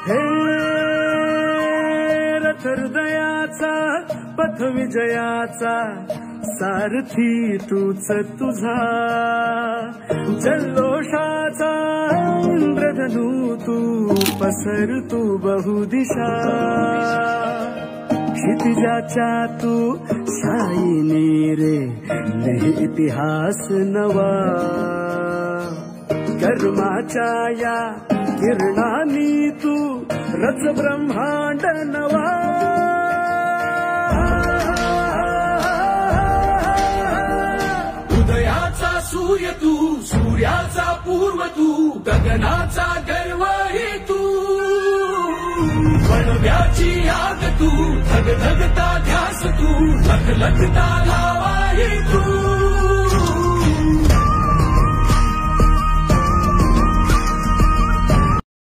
हे रथ हृदयाचा पथ विजयाचा सारथी तूच तुझा जल्लोषाचा इंद्रधनू तू पसर तू बहुदिशा क्षितिजाच्या तू शाईनी रे लिहि इतिहास नवा कर्माच्या या किरणांनी तू रच ब्रह्मांड नवा उदयाचा सूर्य तू सूर्याचा पूर्व तू गगनाचा गर्व हे तू वणव्याची आग तू धगधगता ध्यास तू लखलखता लावा हे तू